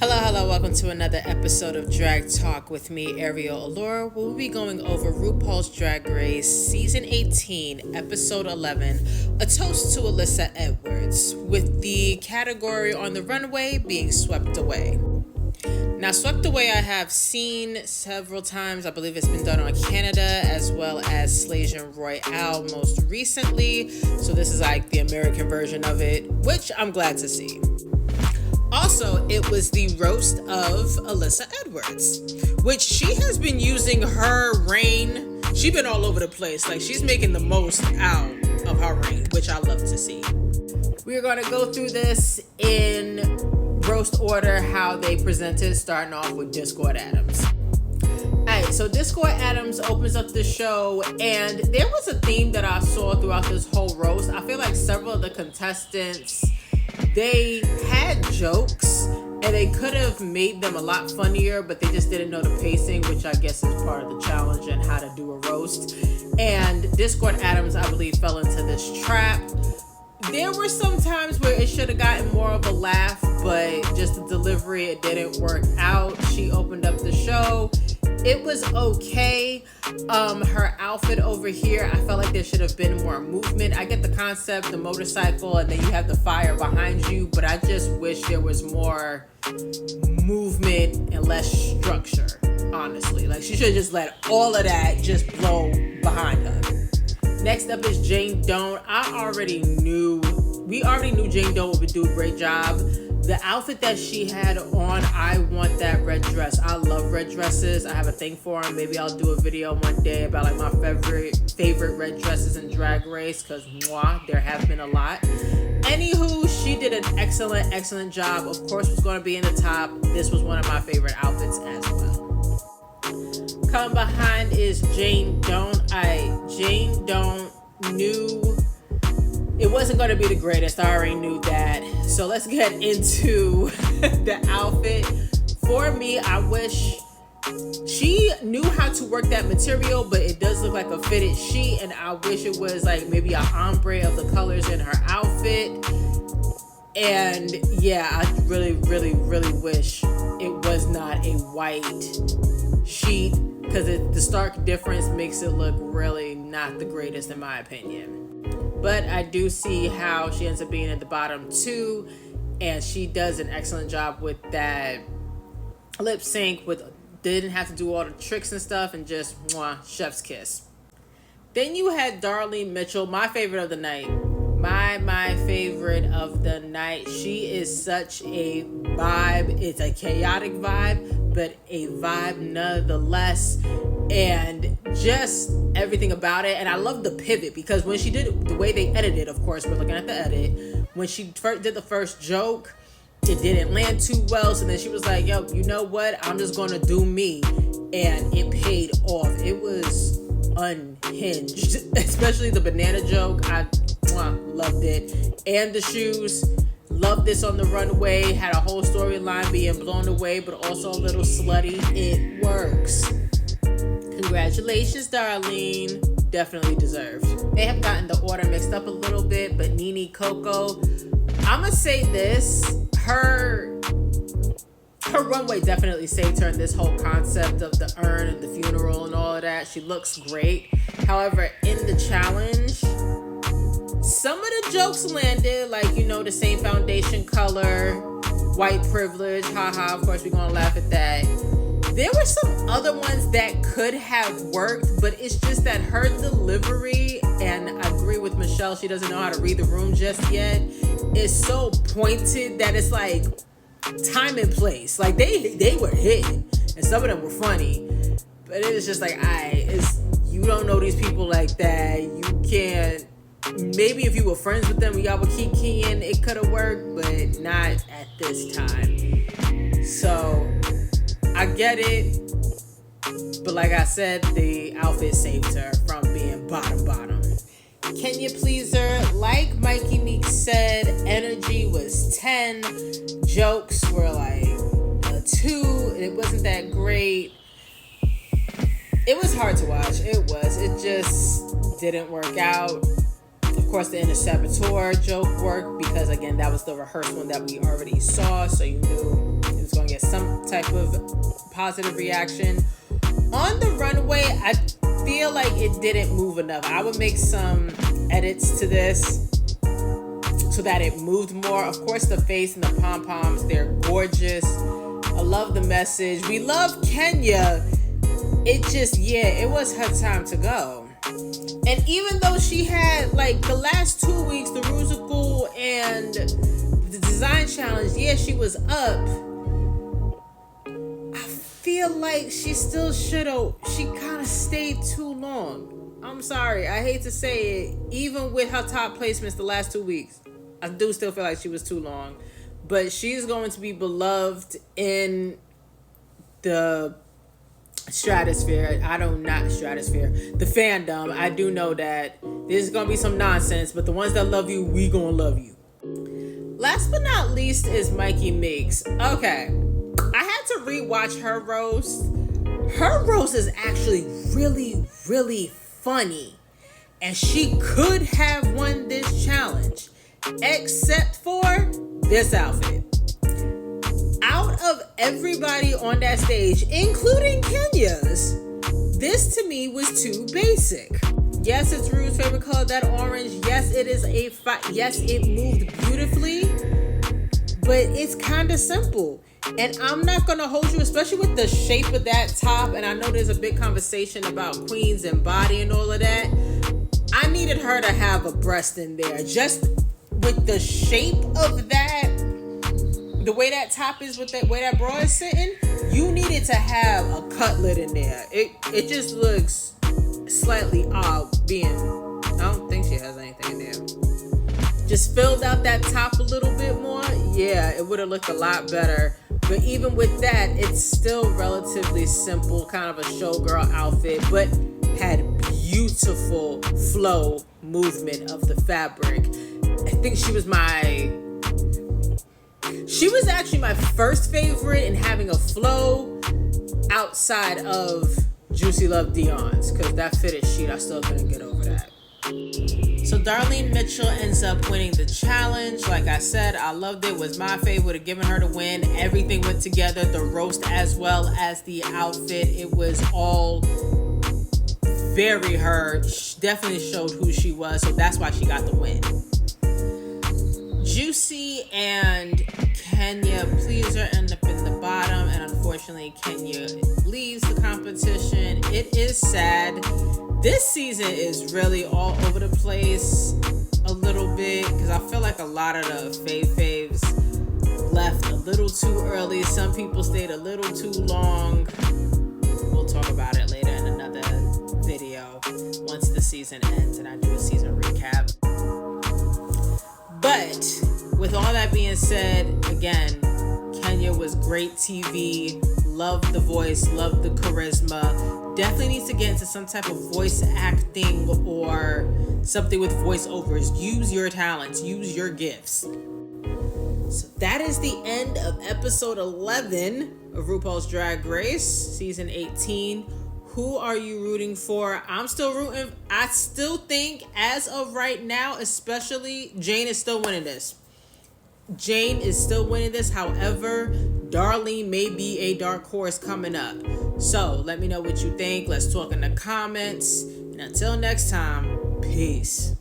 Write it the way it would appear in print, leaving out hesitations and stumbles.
Hello, welcome to another episode of Drag Talk with me, Ariel Allure. We'll be going over RuPaul's Drag Race Season 18, Episode 11, A Toast to Alyssa Edwards, with the category on the runway being Swept Away. Now, Swept Away I have seen several times. I believe it's been done on Canada as well as Slasian Royale most recently. So this is like the American version of it, which I'm glad to see. Also, it was the roast of Alyssa Edwards, which she has been using her reign. She's been all over the place. Like, she's making the most out of her reign, which I love to see. We're going to go through this in roast order, how they presented, starting off with Discord Adams. Alright, so Discord Adams opens up the show, and there was a theme that I saw throughout this whole roast. I feel like several of the contestants, they had jokes and they could have made them a lot funnier, but they just didn't know the pacing, which I guess is part of the challenge and how to do a roast. And Discord Adams, I believe, fell into this trap. There were some times where it should have gotten more of a laugh, but just the delivery, it didn't work out. She opened up the show. It was okay. Her outfit over here, I felt like there should have been more movement. I get the concept, the motorcycle, and then you have the fire behind you, but I just wish there was more movement and less structure, honestly. Like, she should have just let all of that just blow behind her. Next up is Jane Doan. We already knew Jane Doan would do a great job. The outfit that she had on, I want that red dress. I love red dresses. I have a thing for them. Maybe I'll do a video one day about like my favorite red dresses in Drag Race, because there have been a lot. Anywho, she did an excellent job. Of course, was going to be in the top. This was one of my favorite outfits as well. Coming behind is Jane Doan. Jane Doan knew it wasn't going to be the greatest. I already knew that. So let's get into the outfit. For me, I wish she knew how to work that material, but it does look like a fitted sheet, and I wish it was like maybe an ombre of the colors in her outfit. And yeah, I really wish it was not a white sheet, because the stark difference makes it look really not the greatest in my opinion. But I do see how she ends up being at the bottom too, and she does an excellent job with that lip sync. Didn't have to do all the tricks and stuff, and just chef's kiss. Then you had Darlene Mitchell, my favorite of the night. My favorite of the night. She is such a vibe. It's a chaotic vibe, but a vibe nonetheless. And just everything about it. And I love the pivot, because when she did it, the way they edited, of course, we're looking at the edit. When she did the first joke, it didn't land too well. So then she was like, yo, you know what? I'm just going to do me. And it paid off. It was unhinged, especially the banana joke. I loved it. And the shoes. Loved this on the runway. Had a whole storyline being blown away, but also a little slutty. It works. Congratulations, Darlene. Definitely deserved. They have gotten the order mixed up a little bit, but Nene Coco, I'ma say this, her runway definitely saved her in this whole concept of the urn and the funeral and all of that. She looks great. However, in the challenge, some of the jokes landed, like, the same foundation color, white privilege, haha, of course we're gonna laugh at that. There were some other ones that could have worked, but it's just that her delivery, and I agree with Michelle, she doesn't know how to read the room just yet, is so pointed that it's like time and place. Like, they were hitting, and some of them were funny, but it was just like, you don't know these people like that. You can't. Maybe if you were friends with them, y'all would keep keying, it could have worked, but not at this time. So I get it, but like I said, the outfit saved her from being bottom. Can you please her? Like Mikey Meek said, energy was 10. Jokes were like a 2. It wasn't that great. It was hard to watch. It just didn't work out. Of course, the Interceptor joke worked because, again, that was the rehearsed one that we already saw, so you knew it's going to get some type of positive reaction. On the runway, I feel like it didn't move enough. I would make some edits to this so that it moved more. Of course, the face and the pom-poms, they're gorgeous. I love the message. We love Kenya. It just, it was her time to go. And even though she had, like, the last 2 weeks, the Rusical and the design challenge, she was up. I feel like she still she kind of stayed too long. I'm sorry, I hate to say it. Even with her top placements the last 2 weeks, I do still feel like she was too long. But she's going to be beloved in the stratosphere. The fandom. I do know that there's going to be some nonsense, but the ones that love you, we going to love you. Last but not least is Mikey Meeks. Okay, I had to rewatch her roast. Her roast is actually really, really funny. And she could have won this challenge, except for this outfit. Out of everybody on that stage, including Kenya's, this to me was too basic. Yes, it's Rue's favorite color, that orange. Yes, it is yes, it moved beautifully, but it's kind of simple. And I'm not going to hold you, especially with the shape of that top. And I know there's a big conversation about queens and body and all of that. I needed her to have a breast in there. Just with the shape of that, the way that top is, with the way that bra is sitting, you needed to have a cutlet in there. It just looks slightly odd being, I don't think she has anything in there. Just filled out that top a little bit more. Yeah, it would have looked a lot better. But even with that, it's still relatively simple, kind of a showgirl outfit, but had beautiful flow movement of the fabric. I think she was actually my first favorite in having a flow outside of Juicy Love Dion's, because that fitted sheet, I still couldn't get over that. So Darlene Mitchell ends up winning the challenge. Like I said, I loved it. Was my favorite. Would have given her the win. Everything went together. The roast as well as the outfit. It was all very her. She definitely showed who she was. So that's why she got the win. Juicy and Kenya Pleaser end up in the bottom. And unfortunately, Kenya leaves the competition. It is sad. This season is really all over the place a little bit, because I feel like a lot of the faves left a little too early. Some people stayed a little too long. We'll talk about it later in another video once the season ends and I do a season recap. But with all that being said, again, Kenya was great TV. Loved the voice, loved the charisma. Definitely needs to get into some type of voice acting or something with voiceovers. Use your talents, use your gifts. So that is the end of episode 11 of RuPaul's Drag Race, season 18. Who are you rooting for? I'm still rooting. I still think, as of right now, especially, Jane is still winning this. Jane is still winning this. However, Darlene may be a dark horse coming up. So let me know what you think. Let's talk in the comments. And until next time, peace.